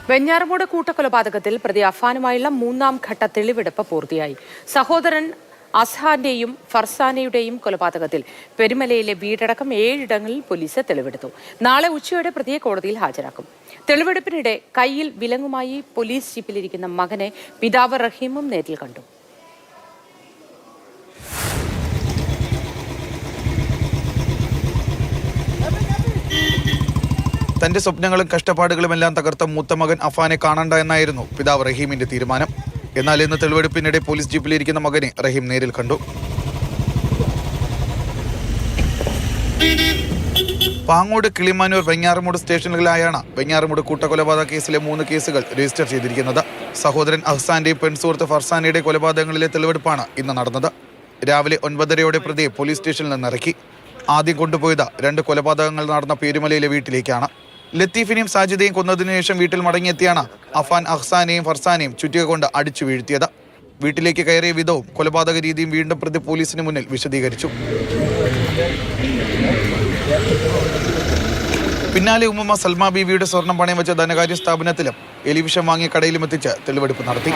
വെഞ്ഞാറമൂട് കൂട്ടക്കൊലപാതകത്തിൽ പ്രതി അഫാനുമായുള്ള മൂന്നാം ഘട്ട തെളിവെടുപ്പ് പൂർത്തിയായി. സഹോദരൻ അസ്ഹാന്റെയും ഫർസാനയുടെയും കൊലപാതകത്തിൽ പെരുമലയിലെ വീടടക്കം 7 ഇടങ്ങളിൽ പോലീസ് തെളിവെടുത്തു. നാളെ ഉച്ചയോടെ പ്രതിയെ കോടതിയിൽ ഹാജരാക്കും. തെളിവെടുപ്പിനിടെ കയ്യിൽ വിലങ്ങുമായി പോലീസ് ജീപ്പിലിരിക്കുന്ന മകനെ പിതാവ് റഹീമും നേരിൽ കണ്ടു. തന്റെ സ്വപ്നങ്ങളും കഷ്ടപ്പാടുകളുമെല്ലാം തകർത്ത മൂത്ത മകൻ അഫാനെ കാണണ്ട എന്നായിരുന്നു പിതാവ് റഹീമിന്റെ തീരുമാനം. എന്നാൽ ഇന്ന് തെളിവെടുപ്പിനിടെ പോലീസ് ജീപ്പിലിരിക്കുന്ന മകനെ റഹീം നേരിൽ കണ്ടു. പാങ്ങോട്, കിളിമാനൂർ, വെഞ്ഞാറമൂട് സ്റ്റേഷനുകളിലായാണ് വെഞ്ഞാറമൂട് കൂട്ടക്കൊലപാതക കേസിലെ 3 കേസുകൾ രജിസ്റ്റർ ചെയ്തിരിക്കുന്നത്. സഹോദരൻ അഹ്സാന്റെയും പെൺസുഹൃത്ത് ഫർസാനയുടെ കൊലപാതകങ്ങളിലെ തെളിവെടുപ്പാണ് ഇന്ന് നടന്നത്. രാവിലെ 9:30 പ്രതിയെ പോലീസ് സ്റ്റേഷനിൽ നിന്നിറക്കി. ആദ്യം കൊണ്ടുപോയത് 2 കൊലപാതകങ്ങൾ നടന്ന പേരുമലയിലെ വീട്ടിലേക്കാണ്. ലത്തീഫിനെയും സാജിദയെയും കൊന്നതിനു ശേഷം വീട്ടിൽ മടങ്ങിയെത്തിയാണ് അഫാൻ അഹ്സാനെയും ഫർസാനെയും ചുറ്റിക കൊണ്ട് അടിച്ചു വീഴ്ത്തിയത്. വീട്ടിലേക്ക് കയറിയ വിധവും കൊലപാതക രീതിയും വീണ്ടും പ്രതി പോലീസിന് മുന്നിൽ വിശദീകരിച്ചു. പിന്നാലെ ഉമ്മ സൽമ ബീവിയുടെ സ്വർണം പണയം വെച്ച ധനകാര്യ സ്ഥാപനത്തിലും എലിവിഷം വാങ്ങിയ കടയിലും എത്തിച്ച് തെളിവെടുപ്പ് നടത്തി.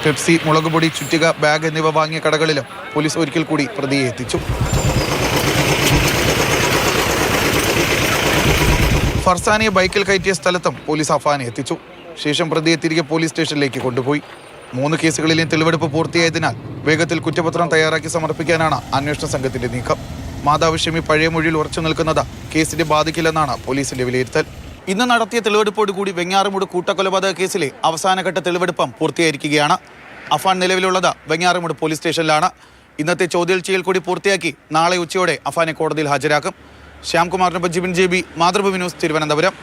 പെപ്സി, മുളകുപൊടി, ചുറ്റിക, ബാഗ് എന്നിവ വാങ്ങിയ കടകളിലും പോലീസ് ഒരിക്കൽ കൂടി പ്രതിയെ എത്തിച്ചു. ഫർസാനിയെ ബൈക്കിൽ കയറ്റിയ സ്ഥലത്തും പോലീസ് അഫാനെ എത്തിച്ചു. ശേഷം പ്രതിയെ തിരികെ പോലീസ് സ്റ്റേഷനിലേക്ക് കൊണ്ടുപോയി. 3 കേസുകളിലെയും തെളിവെടുപ്പ് പൂർത്തിയായതിനാൽ വേഗത്തിൽ കുറ്റപത്രം തയ്യാറാക്കി സമർപ്പിക്കാനാണ് അന്വേഷണ സംഘത്തിന്റെ നീക്കം. മാതാവ് ഷമി പഴയ മൊഴിയിൽ ഉറച്ചു നിൽക്കുന്നത് കേസിനെ ബാധിക്കില്ലെന്നാണ് പോലീസിന്റെ വിലയിരുത്തൽ. ഇന്ന് നടത്തിയ തെളിവെടുപ്പോടുകൂടി വെഞ്ഞാറമൂട് കൂട്ടക്കൊലപാതക കേസിലെ അവസാനഘട്ട തെളിവെടുപ്പും പൂർത്തിയായിരിക്കുകയാണ്. അഫാൻ നിലവിലുള്ളത് വെഞ്ഞാറമൂട് പോലീസ് സ്റ്റേഷനിലാണ്. ഇന്നത്തെ ചോദ്യം ചെയ്യൽ കൂടി പൂർത്തിയാക്കി നാളെ ഉച്ചയോടെ അഫാനെ കോടതിയിൽ ഹാജരാക്കും. ശ്യാംകുമാറിനൊപ്പം ജിബിൻ JB, മാതൃഭൂമി ന്യൂസ്, തിരുവനന്തപുരം.